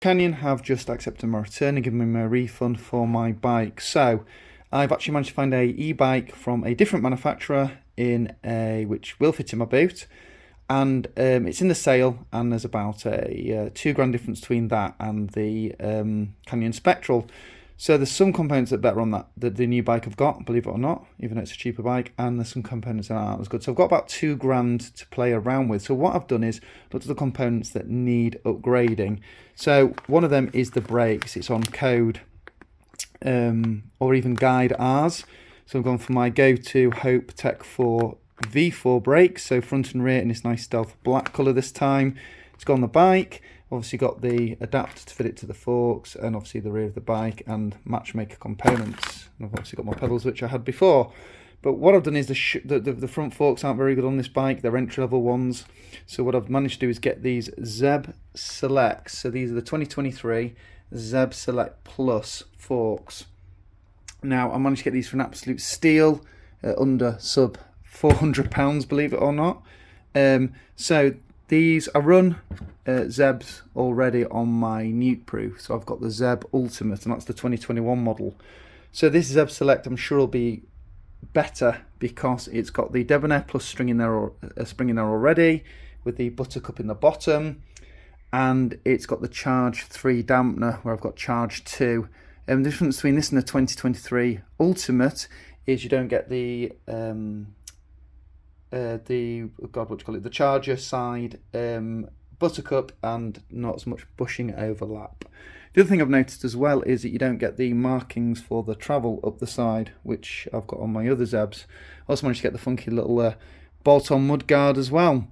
Canyon have just accepted my return and given me my refund for my bike. So I've actually managed to find a e-bike from a different manufacturer which will fit in my boot, and it's in the sale, and there's about a £2 difference between that and the Canyon Spectral. So there's some components that are better on that the new bike I've got, believe it or not, even though it's a cheaper bike, and there's some components that aren't as good. So I've got about £2 to play around with. So what I've done is looked at the components that need upgrading. So one of them is the brakes. It's on code or even guide R's. So I've gone for my go-to Hope Tech 4 V4 brakes, so front and rear in this nice stealth black colour this time. It's got on the bike. Obviously got the adapter to fit it to the forks, and obviously the rear of the bike and matchmaker components. And I've obviously got my pedals, which I had before. But what I've done is the front forks aren't very good on this bike. They're entry-level ones. So what I've managed to do is get these Zeb Select. So these are the 2023 Zeb Select Plus forks. Now, I managed to get these for an absolute steal, under sub £400, believe it or not. So these, I run Zebs already on my Nuke Proof, so I've got the Zeb Ultimate, and that's the 2021 model. So this Zeb Select, I'm sure will be better because it's got the Debonair Plus spring in there already, with the Buttercup in the bottom, and it's got the Charge 3 dampener where I've got Charge 2. The difference between this and the 2023 Ultimate is you don't get the the charger side Buttercup, and not as much bushing overlap. The other thing I've noticed as well is that you don't get the markings for the travel up the side, which I've got on my other Zebs. I also managed to get the funky little bolt-on mudguard as well.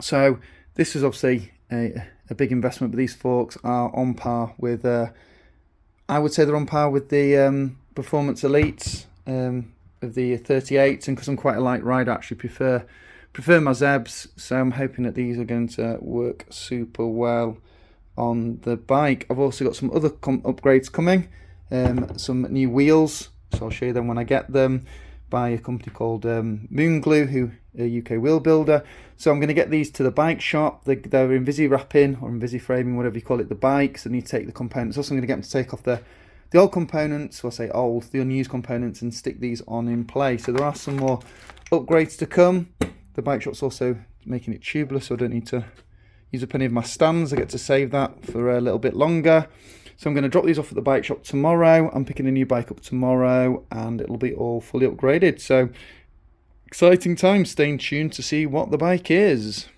So this is obviously a big investment, but these forks are on par with, I would say they're on par with the Performance Elites of the 38s, and because I'm quite a light rider, I actually prefer my Zebs, so I'm hoping that these are going to work super well on the bike. I've also got some other upgrades coming, some new wheels, so I'll show you them when I get them, by a company called Moon Glue, who a UK wheel builder. So I'm going to get these to the bike shop. They're Invisi wrapping or Invisi framing, whatever you call it, the bikes. I need to take the components. Also, I'm going to get them to take off the old components, well, I say old, the unused components, and stick these on in place. So there are some more upgrades to come. The bike shop's also making it tubeless, so I don't need to use up any of my stands. I get to save that for a little bit longer. So I'm going to drop these off at the bike shop tomorrow. I'm picking a new bike up tomorrow, and it'll be all fully upgraded. So exciting times. Stay tuned to see what the bike is.